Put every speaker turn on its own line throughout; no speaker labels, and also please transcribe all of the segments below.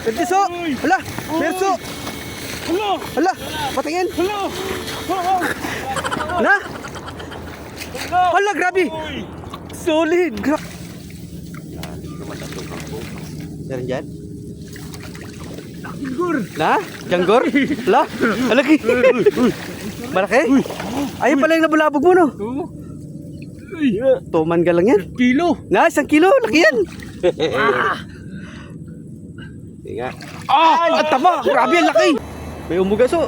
Pertiso! Hala! Perso! Hala! Patingin! Hala! Hala, grabe! Solid! Meron dyan? Janggur! Na? Janggur? Hala! Malaki! Malaki? Ayun pala yung nabulabog mo, no? Tuman ka lang yan.
Kilo.
Na, 1 kilo. Laki yan.
Tinga.
Ang tama. Grabe yan, laki. May umugas, oh.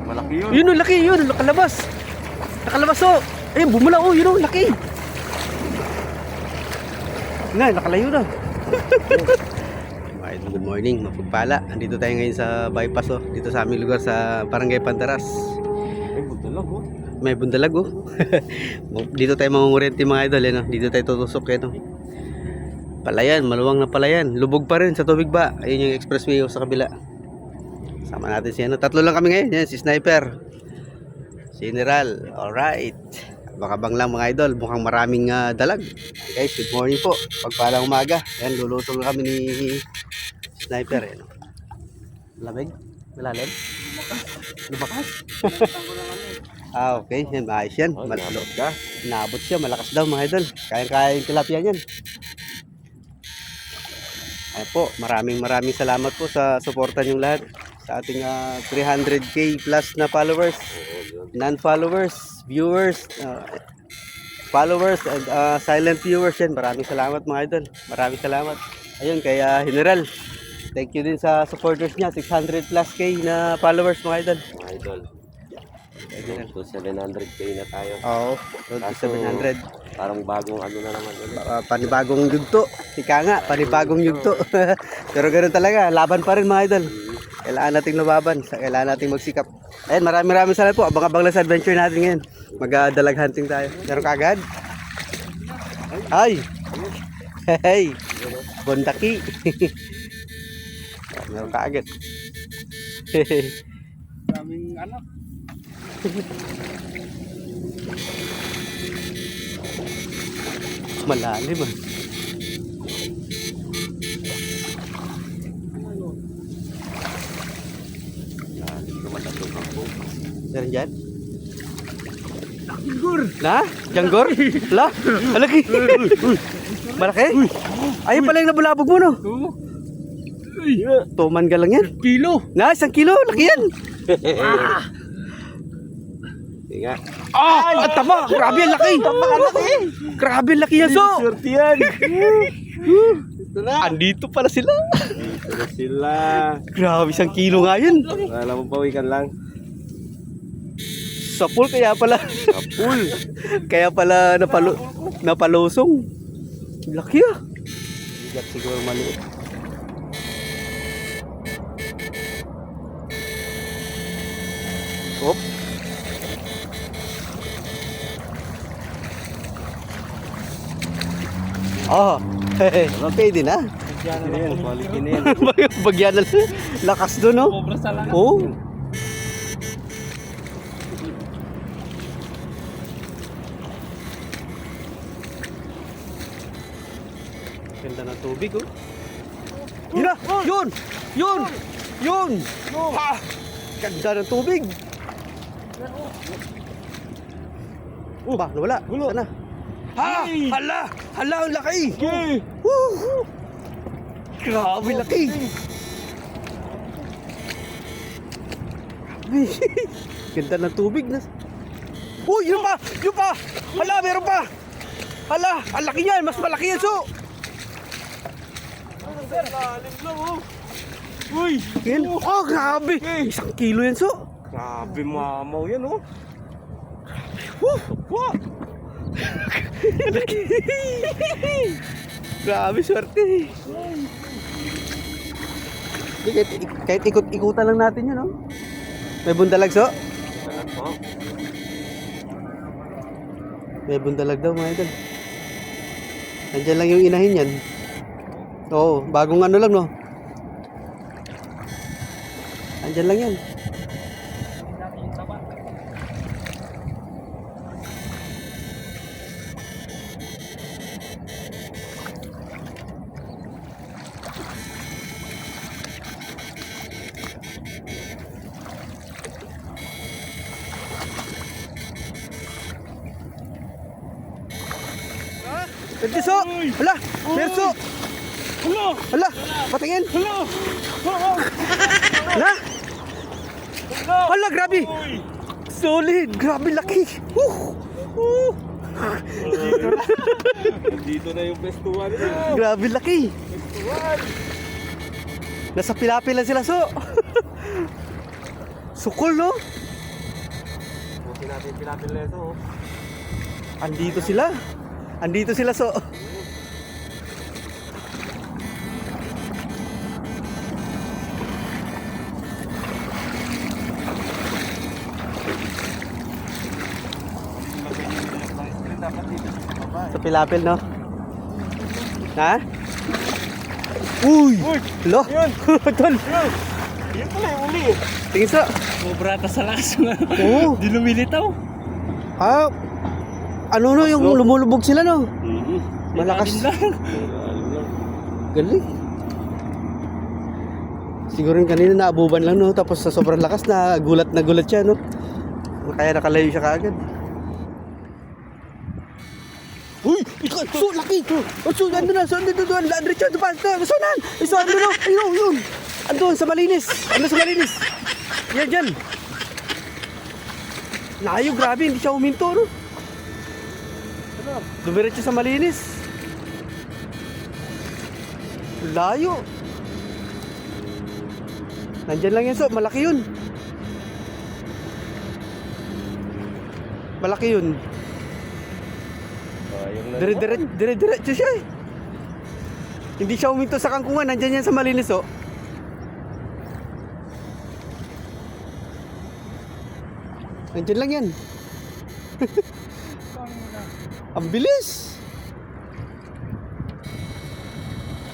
Malaki yun.
Yun, oh, laki. Yun, nakalabas. Nakalabas, oh. Ayun, bumula, oh. Yun, oh, laki. Na, nakalayo na. Good morning, mapagpala. Andito tayo ngayon sa bypass, oh. Dito sa aming lugar sa Barangay Pantaras.
Ay, bundalag, oh.
May bundalag, oh. Dito tayo mangungurente, mga idol, eh, no? Dito tayo tutusok, eh, no? Palayan, maluwang na palayan. Lubog pa rin sa tubig ba? Ayun yung expressway, oh, sa kabila. Sama natin si ano. Tatlo lang kami ngayon. Yan, si Sniper, si General. Alright. Bakabang lang, mga idol. Mukhang maraming dalag. Guys, good morning po. Pagpalang umaga. Yan, luluto lang kami ni Sniper, eh, no? Lamig? Malalim? Lumakas? Okay. Yan, maayos yan.
Nabot ka.
Naabot siya. Malakas daw, mga idol. Kaya-kaya yung tilapia yan. Ay po, maraming salamat po sa suporta niyong lahat sa ating 300k plus na followers, non-followers, viewers, followers, and silent viewers yan. Maraming salamat, mga idol. Maraming salamat. Ayun, kaya General, thank you din sa supporters niya. 600 plus k na followers, mga idol.
Mga idol. To 700k na tayo.
Oo, road to 700.
Parang bagong ano na naman.
Panibagong yugto. Ika nga, panibagong yugto. Pero ganoon talaga, laban pa rin, mga idol. Kailangan nating lumaban, kailangan nating magsikap. Ayun, maraming salamat po. Abang-abang lang sa adventure natin ngayon. Mag-dalag hunting tayo. Meron kagad? Ay! Hey! Bondaki! Meron kagad.
Daming anak.
Malalim, ah. Meron dyan?
Janggur.
Na? Janggur? Hala? Malaki? Malaki? Ayun pala yung nabulabog mo, no? Tuman ka lang yan.
Kilo.
Na, 1 kilo. Laki yan.
Tinga.
Ang tama. Grabe yan, laki. Grabe laki yan, so.
Swerte yan. Ito na.
Andito pala sila.
Ito na sila.
Grabe, 1 kilo nga yun.
Alam mo, pawikan lang.
Sa pool kaya pala.
Kapul.
Kaya pala napalusong. Laki, ah. Bigat siguro maliit. Op. Oh, pwede na.
Quality na yan.
Bagyan na lakas doon, no?
Cobra sa lang.
Oh. Ganda ng tubig, oh. Yun na! Yun! Yun! Yun! Ha! Ganda ng tubig! Ba, nawala. Sana. Ha! Hala! Hala, ang laki! Woo! Grabe, laki! Ganda ng tubig na. Uy, yun pa! Yun pa! Hala, meron pa! Hala, ang laki niyan! Mas malaki yan, so!
Lalim lang, oh. Uy!
Yan. Oh, grabe! 1 kilo yan, so!
Grabe, mamaw yan, oh.
Woo! Wow! Grabe, swerte! Kahit ikot-ikutan lang natin yun, no? May bundalag, so? May bundalag daw, mga idol. Nandiyan lang yung inahin yan. Oo, bagong ano lang, no? Nandiyan lang yan. Pertiso! Hala! Perso! Hala! Patingin! Hala! Hala, grabe! Solid! Grabe laki!
Dito na yung pestuan.
Grabe laki! Nasa pilapil lang sila, so! Sukol, no?
Buti natin pinapil na ito.
Andito sila. Andito sila, so. Sa pilapil, no? Ha? Uy! Lo! Tol!
Yan pala yung uli.
Tingin sa.
Bubrata sa lakas.
Oo.
Di lumilitaw.
Ah, ano no, yung lumulubog sila, no?
Mhm.
Malakas.
Ilalim lang.
Galing. Siguro yung kanina naabuban lang, no? Tapos sa sobrang lakas na gulat siya, no? Kaya nakalayo siya kaagad. Uy! Ikaw! So, laki! Oh, so, ando na! So, ando doon! Diretso! Ando pa! So, nan! So, ando na! Ayun! Yun! Andun! Sa malinis! Ando sa malinis! Yan! Dyan! Layo! Grabe! Hindi siya huminto, no? Dumiretso sa malinis! Layo! Nandyan lang yan, so. Malaki yun. Malaki yun. Dire-diretso siya eh. Hindi siya huminto sa kangkungan. Nandyan yan sa malinis, oh. Nandyan lang yan. Ang bilis.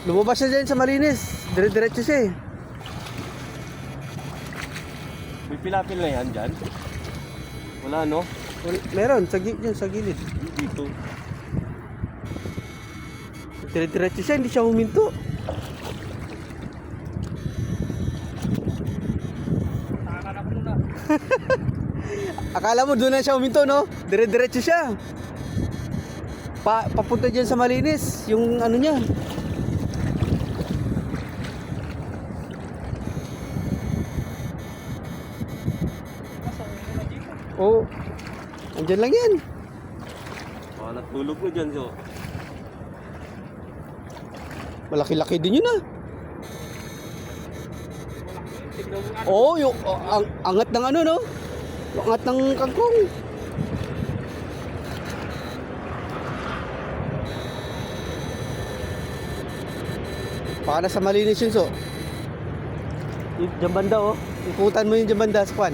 Lumabas siya dyan sa malinis. Dire-diretso siya eh.
May pilapil na yan dyan. Wala no?
Meron, dyan, sa gilid.
Dito.
Dire-diretso siya, hindi siya huminto.
Nakakalak muna.
Akala mo doon na siya huminto, no? Dire-diretso siya. Papunta dyan sa malinis, yung ano niya. Oo. Andyan lang yan.
Baka natulog mo dyan, so.
Malaki-laki din yun, ah. Oo, yung angat ng ano, no? Yung angat ng kangkong. Baka nasa malinis yun, so. Yung dyan banda, oh. Ikutan mo yung dyan banda sa kwan.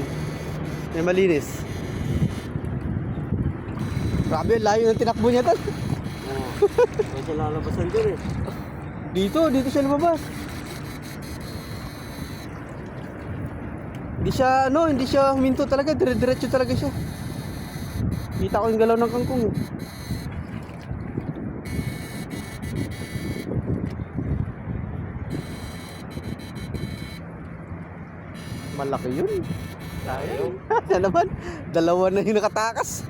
Yung malinis. Grabe, layo ng tinakbo niya, tal.
Oo. May siya lalabasan dyan eh.
Dito siya lumabas. Hindi siya huminto talaga, dire-diretso talaga siya. Kita ko yung galaw ng kangkong. Malaki yun.
Layo.
Yan naman, dalawa na yung nakatakas.